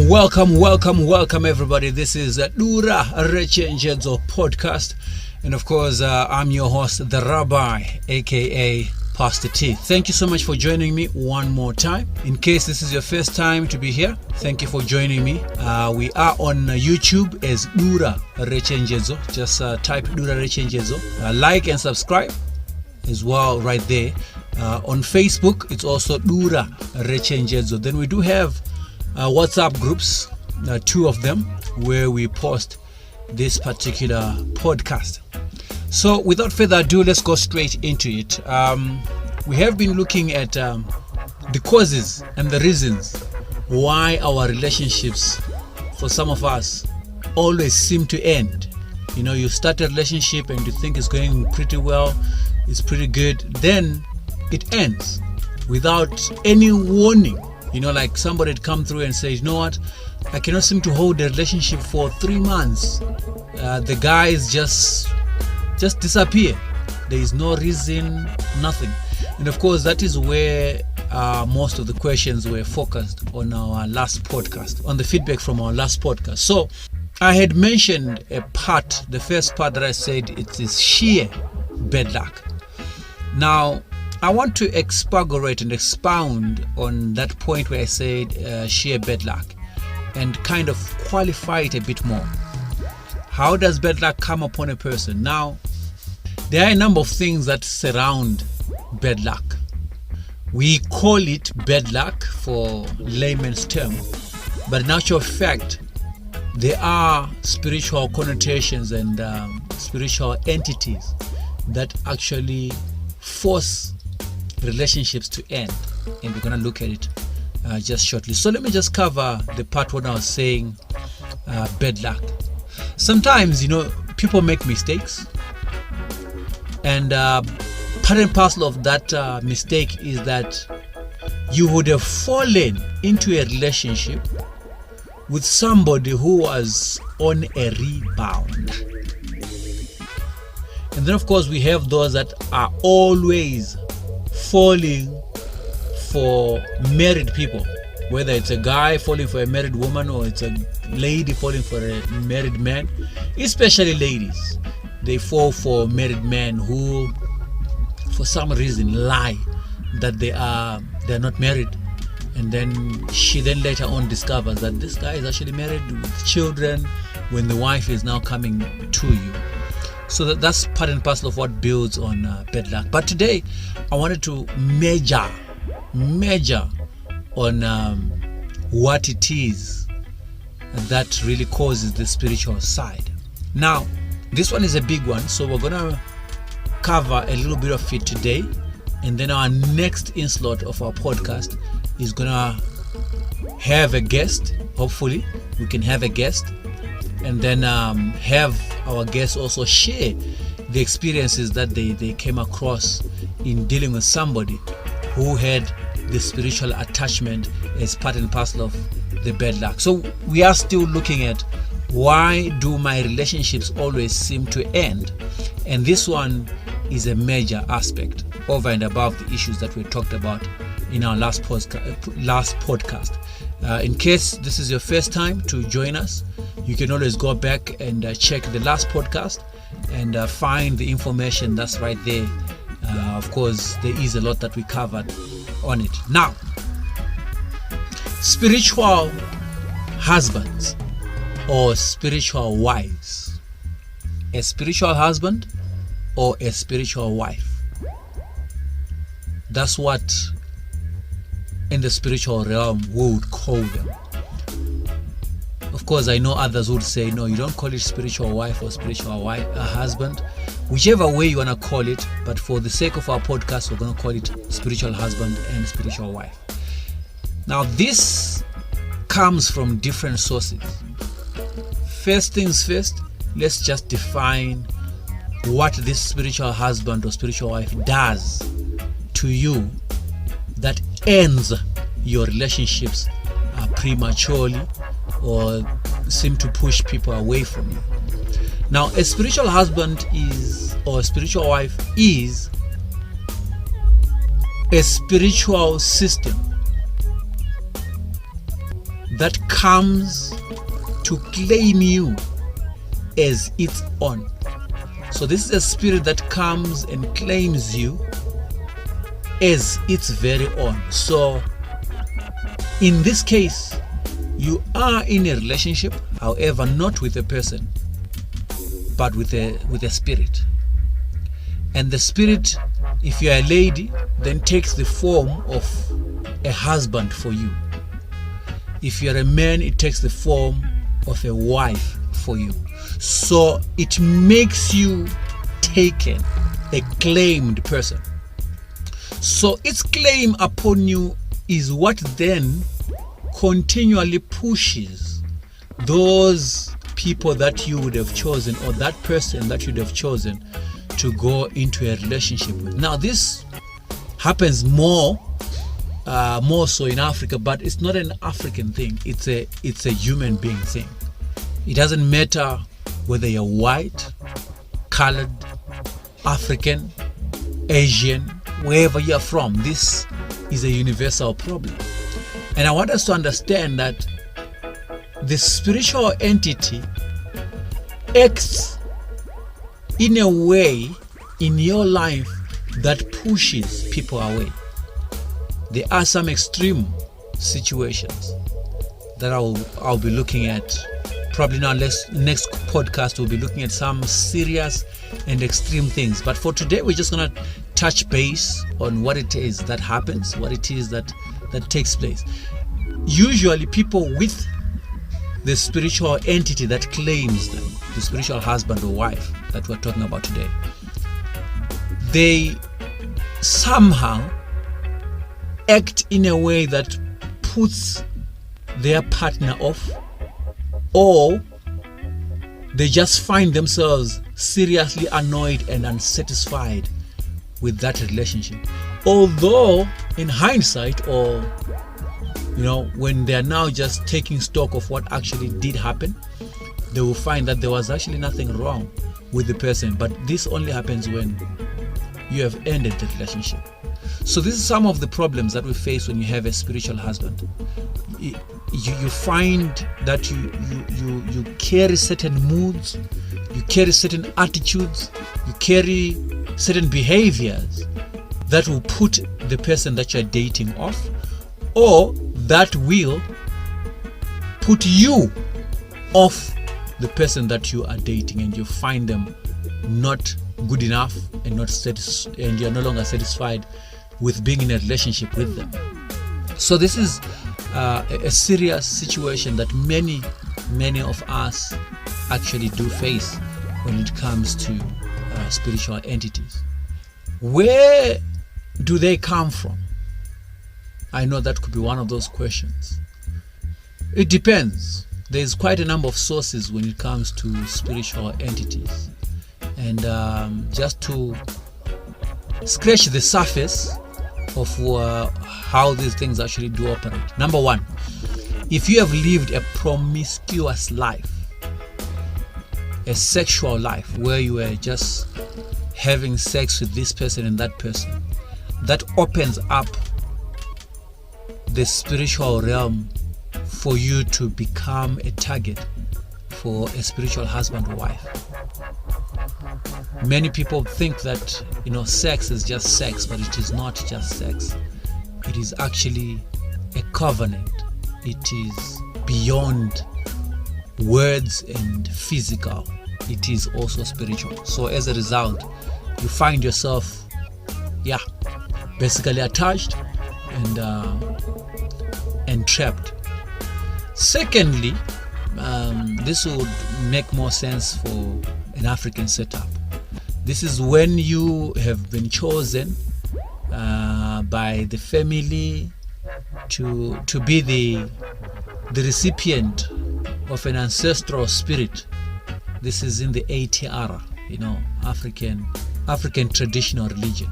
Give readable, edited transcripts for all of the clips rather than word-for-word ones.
Welcome everybody. This is Dura Rechenjezo podcast, and of course I'm your host, the Rabbi, aka Pastor T. Thank you so much for joining me one more time. In case this is your first time to be here, thank you for joining me. We are on YouTube as Dura Rechenjezo. Just type Dura Rechenjezo. Like and subscribe as well right there. On Facebook, it's also Dura Rechenjezo. Then we do have WhatsApp groups, 2 of them, where we post this particular podcast. So without further ado, let's go straight into it. We have been looking at the causes and the reasons why our relationships, for some of us, always seem to end. You know, you start a relationship and you think it's going pretty well, it's pretty good, then it ends without any warning. You know, like somebody would come through and say, you know what, I cannot seem to hold a relationship for 3 months. The guys just disappear. There is no reason, nothing. And of course, that is where most of the questions were focused on our last podcast, on the feedback from our last podcast. So I had mentioned the first part that I said it is sheer bad luck. Now, I want to expurgate and expound on that point where I said sheer bad luck and kind of qualify it a bit more. How does bad luck come upon a person? Now, there are a number of things that surround bad luck. We call it bad luck for layman's term, but in actual fact, there are spiritual connotations and spiritual entities that actually force relationships to end, and we're going to look at it just shortly. So let me just cover the part when I was saying bad luck. Sometimes, you know, people make mistakes, and part and parcel of that mistake is that you would have fallen into a relationship with somebody who was on a rebound. And then of course we have those that are always falling for married people, whether it's a guy falling for a married woman or it's a lady falling for a married man. Especially ladies, they fall for married men who for some reason lie that they're not married, and then she then later on discovers that this guy is actually married with children when the wife is now coming to you. So that's part and parcel of what builds on bad luck. But today, I wanted to measure on what it is that really causes the spiritual side. Now, this one is a big one, so we're gonna cover a little bit of it today, and then our next onslaught of our podcast is gonna have a guest. Hopefully, we can have a guest, and then have our guests also share the experiences that they came across in dealing with somebody who had the spiritual attachment as part and parcel of the bad luck. So we are still looking at why do my relationships always seem to end, and this one is a major aspect over and above the issues that we talked about in our last podcast. In case this is your first time to join us, you can always go back and check the last podcast and find the information that's right there. Of course, there is a lot that we covered on it. Now, spiritual husbands or spiritual wives. A spiritual husband or a spiritual wife. That's what in the spiritual realm we would call them. Of course, I know others would say, no, you don't call it spiritual wife or spiritual husband. Whichever way you want to call it, but for the sake of our podcast, we're going to call it spiritual husband and spiritual wife. Now, this comes from different sources. First things first, let's just define what this spiritual husband or spiritual wife does to you that ends your relationships prematurely or seem to push people away from you. Now, a spiritual husband or a spiritual wife is a spiritual system that comes to claim you as its own. So this is a spirit that comes and claims you as its very own. So in this case, you are in a relationship, however, not with a person, but with a spirit. And the spirit, if you are a lady, then takes the form of a husband for you. If you are a man, it takes the form of a wife for you. So it makes you taken, a claimed person. So its claim upon you is what then continually pushes those people that you would have chosen, or that person that you'd have chosen, to go into a relationship with. Now this happens more so in Africa, but it's not an African thing. It's a human being thing. It doesn't matter whether you're white, colored, African, Asian, wherever you're from. This is a universal problem. And I want us to understand that the spiritual entity acts in a way in your life that pushes people away. There are some extreme situations that I'll be looking at. Probably now next podcast we'll be looking at some serious and extreme things. But for today, we're just gonna touch base on what it is that happens, what it is that takes place. Usually people with the spiritual entity that claims them, the spiritual husband or wife that we're talking about today, they somehow act in a way that puts their partner off, or they just find themselves seriously annoyed and unsatisfied with that relationship. Although in hindsight, or when they are now just taking stock of what actually did happen, they will find that there was actually nothing wrong with the person. But this only happens when you have ended the relationship. So this is some of the problems that we face when you have a spiritual husband. You find that you carry certain moods, you carry certain attitudes, you carry certain behaviors that will put the person that you're dating off, or that will put you off the person that you are dating, and you find them not good enough and and you're no longer satisfied with being in a relationship with them. So this is a serious situation that many of us actually do face when it comes to spiritual entities. Where do they come from? I know that could be one of those questions. It depends. There's quite a number of sources when it comes to spiritual entities. And just to scratch the surface of how these things actually do operate. Number one, if you have lived a promiscuous life, a sexual life where you were just having sex with this person and that person, that opens up the spiritual realm for you to become a target for a spiritual husband or wife. Many people think that sex is just sex, but it is not just sex. It is actually a covenant. It is beyond words and physical. It is also spiritual. So as a result, you find yourself basically attached and trapped. Secondly, this would make more sense for an African setup. This is when you have been chosen by the family to be the recipient of an ancestral spirit. This is in the ATR, African traditional religion.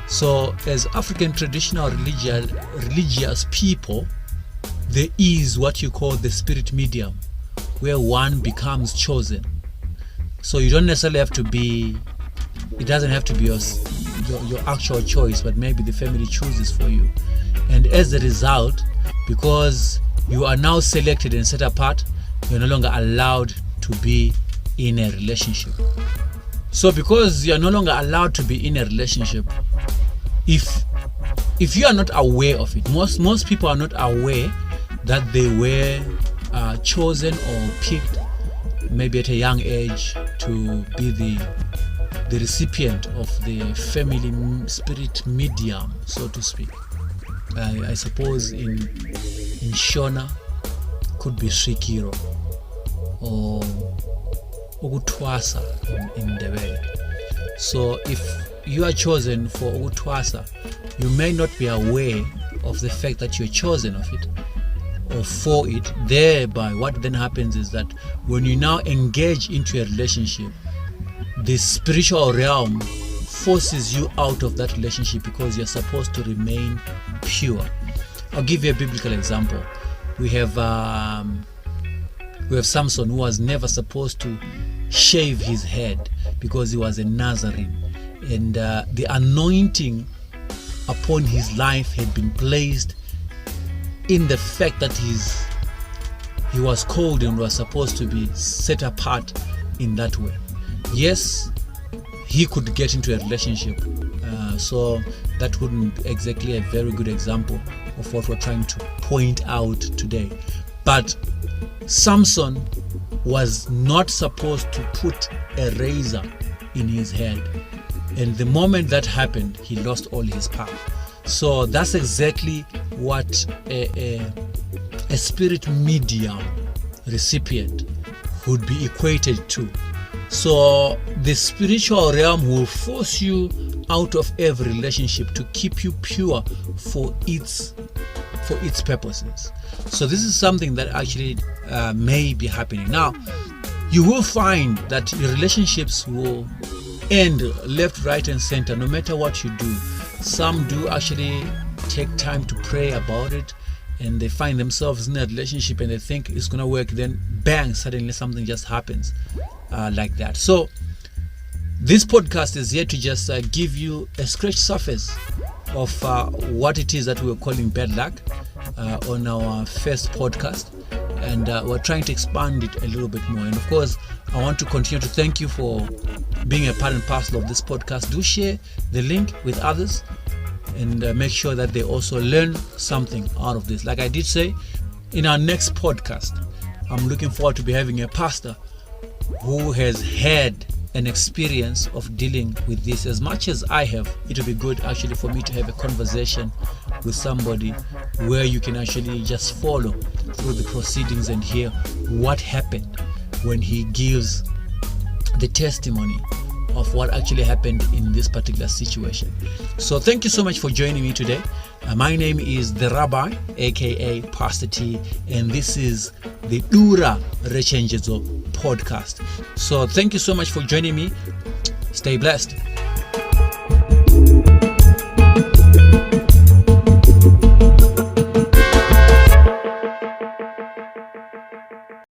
So as African traditional religious people, there is what you call the spirit medium, where one becomes chosen. So you don't necessarily have to be, it doesn't have to be your actual choice, but maybe the family chooses for you. And as a result, because you are now selected and set apart. You're no longer allowed to be in a relationship. So because you're no longer allowed to be in a relationship, if you are not aware of it, most people are not aware that they were chosen or picked maybe at a young age to be the recipient of the family spirit medium, so to speak. I suppose in Shona could be Shikiro or Ugutwasa in Ndebele. So if you are chosen for Ugutwasa, you may not be aware of the fact that you're chosen of it or for it. Thereby, what then happens is that when you now engage into a relationship, the spiritual realm forces you out of that relationship because you're supposed to remain pure. I'll give you a biblical example. We have Samson, who was never supposed to shave his head because he was a Nazarene, and the anointing upon his life had been placed in the fact that he was called and was supposed to be set apart in that way. Yes, he could get into a relationship, so that wouldn't be exactly a very good example of what we're trying to point out today. But Samson was not supposed to put a razor in his head, and the moment that happened, he lost all his power. So that's exactly what a spirit medium recipient would be equated to. So the spiritual realm will force you out of every relationship to keep you pure for its purposes. So this is something that actually may be happening. Now, you will find that your relationships will end left, right, and center, no matter what you do. Some do actually take time to pray about it, and they find themselves in a relationship and they think it's going to work, then bang, suddenly something just happens like that. So this podcast is here to just give you a scratch surface of what it is that we're calling bad luck on our first podcast, and we're trying to expand it a little bit more. And of course, I want to continue to thank you for being a part and parcel of this podcast. Do share the link with others and make sure that they also learn something out of this. Like I did say, in our next podcast, I'm looking forward to be having a pastor who has had an experience of dealing with this as much as I have. It will be good actually for me to have a conversation with somebody where you can actually just follow through the proceedings and hear what happened when he gives the testimony of what actually happened in this particular situation. So thank you so much for joining me today. My name is the Rabbi, aka Pastor T, and this is the Dura Rechenjezo podcast. So thank you so much for joining me. Stay blessed.